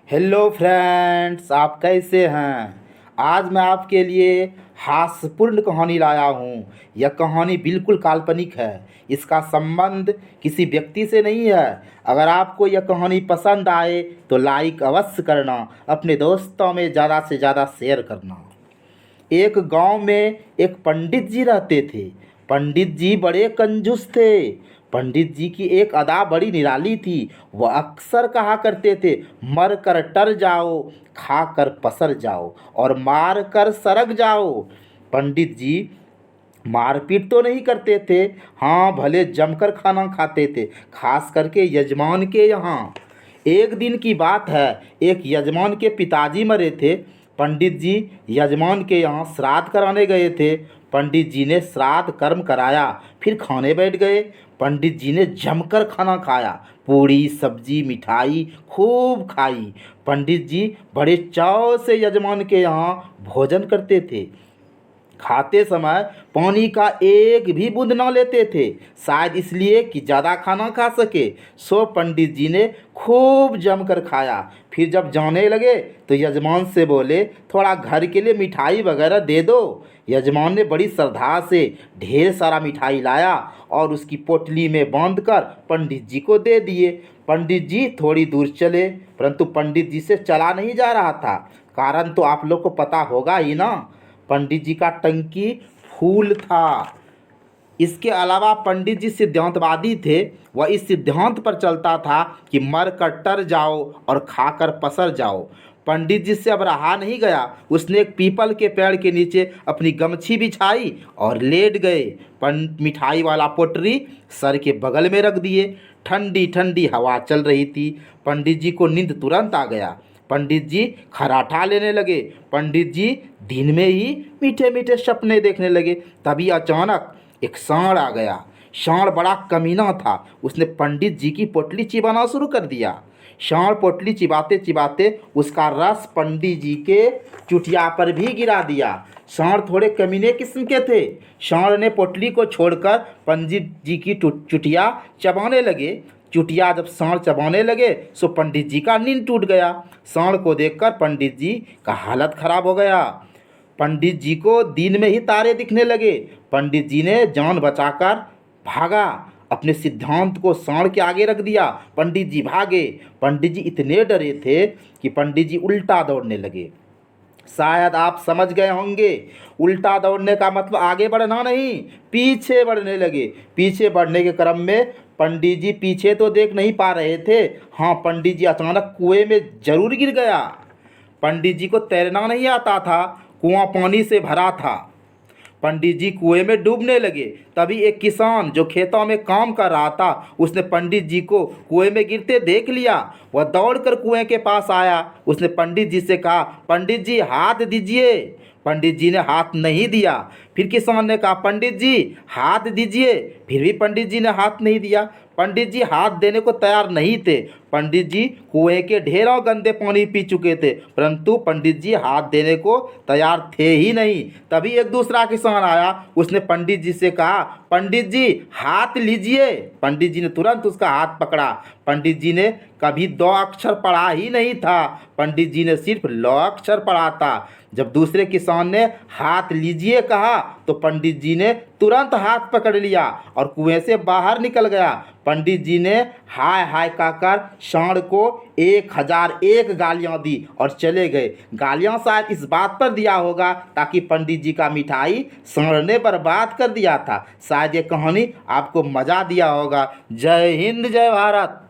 Hello friends, आप कैसे हैं। आज मैं आपके लिए हास्यपूर्ण कहानी लाया हूँ। यह कहानी बिल्कुल काल्पनिक है। इसका संबंध किसी व्यक्ति से नहीं है। अगर आपको यह कहानी पसंद आए तो लाइक अवश्य करना, अपने दोस्तों में ज़्यादा से ज़्यादा शेयर करना। एक गांव में एक पंडित जी रहते थे। पंडित जी बड़े कंजूस थे। पंडित जी की एक अदा बड़ी निराली थी। वह अक्सर कहा करते थे, मर कर टर जाओ, खा कर पसर जाओ और मार कर सरक जाओ। पंडित जी मारपीट तो नहीं करते थे, हाँ भले जमकर खाना खाते थे, खास करके यजमान के यहाँ। एक दिन की बात है, एक यजमान के पिताजी मरे थे। पंडित जी यजमान के यहाँ श्राद्ध कराने गए थे। पंडित जी ने श्राद्ध कर्म कराया, फिर खाने बैठ गए। पंडित जी ने जमकर खाना खाया, पूड़ी सब्जी मिठाई खूब खाई। पंडित जी बड़े चाव से यजमान के यहाँ भोजन करते थे। खाते समय पानी का एक भी बूंद न लेते थे, शायद इसलिए कि ज़्यादा खाना खा सके। सो पंडित जी ने खूब जमकर खाया। फिर जब जाने लगे तो यजमान से बोले, थोड़ा घर के लिए मिठाई वगैरह दे दो। यजमान ने बड़ी श्रद्धा से ढेर सारा मिठाई लाया और उसकी पोटली में बांधकर पंडित जी को दे दिए। पंडित जी थोड़ी दूर चले, परंतु पंडित जी से चला नहीं जा रहा था। कारण तो आप लोग को पता होगा ही ना। पंडित जी का टंकी फूल था। इसके अलावा पंडित जी सिद्धांतवादी थे। वह इस सिद्धांत पर चलता था कि मर कर टर जाओ और खाकर पसर जाओ। पंडित जी से अब रहा नहीं गया। उसने एक पीपल के पेड़ के नीचे अपनी गमछी बिछाई और लेट गए। मिठाई वाला पोटरी सर के बगल में रख दिए। ठंडी ठंडी हवा चल रही थी। पंडित जी को नींद तुरंत आ गया। पंडित जी खर्राटा लेने लगे। पंडित जी दिन में ही मीठे मीठे सपने देखने लगे। तभी अचानक एक सांड आ गया। सांड बड़ा कमीना था। उसने पंडित जी की पोटली चिबाना शुरू कर दिया। सांड पोटली चिबाते चिबाते उसका रस पंडित जी के चुटिया पर भी गिरा दिया। सांड थोड़े कमीने किस्म के थे। सांड ने पोटली को छोड़कर पंडित जी की चुटिया चबाने लगे। चुटिया जब सांड चबाने लगे सो पंडित जी का नींद टूट गया। सांड को देखकर पंडित जी का हालत खराब हो गया। पंडित जी को दिन में ही तारे दिखने लगे। पंडित जी ने जान बचाकर भागा, अपने सिद्धांत को सांड के आगे रख दिया। पंडित जी भागे। पंडित जी इतने डरे थे कि पंडित जी उल्टा दौड़ने लगे। शायद आप समझ गए होंगे, उल्टा दौड़ने का मतलब आगे बढ़ना नहीं, पीछे बढ़ने लगे। पीछे बढ़ने के क्रम में पंडित जी पीछे तो देख नहीं पा रहे थे, हाँ पंडित जी अचानक कुएं में जरूर गिर गया। पंडित जी को तैरना नहीं आता था, कुआं पानी से भरा था। पंडित जी कुएं में डूबने लगे। तभी एक किसान जो खेतों में काम कर रहा था, उसने पंडित जी को कुएं में गिरते देख लिया। वह दौड़कर कुएं के पास आया। उसने पंडित जी से कहा, पंडित जी हाथ दीजिए। पंडित जी ने हाथ नहीं दिया। फिर किसान ने कहा, पंडित जी हाथ दीजिए। फिर भी पंडित जी ने हाथ नहीं दिया। पंडित जी हाथ देने को तैयार नहीं थे। पंडित जी कुएं के ढेरों गंदे पानी पी चुके थे, परंतु पंडित जी हाथ देने को तैयार थे ही नहीं। तभी एक दूसरा किसान आया। उसने पंडित जी से कहा, पंडित जी हाथ लीजिए। पंडित जी ने तुरंत उसका हाथ पकड़ा। पंडित जी ने कभी दो अक्षर पढ़ा ही नहीं था। पंडित जी ने सिर्फ लो अक्षर पढ़ा था। जब दूसरे किसान ने हाथ लीजिए कहा तो पंडित जी ने तुरंत हाथ पकड़ लिया और कुएं से बाहर निकल गया। पंडित जी ने हाय हाय कहकर सांड को 1001 गालियां दी और चले गए। गालियां शायद इस बात पर दिया होगा ताकि पंडित जी का मिठाई सांड ने बर्बाद कर दिया था। शायद ये कहानी आपको मज़ा दिया होगा। जय हिंद, जय भारत।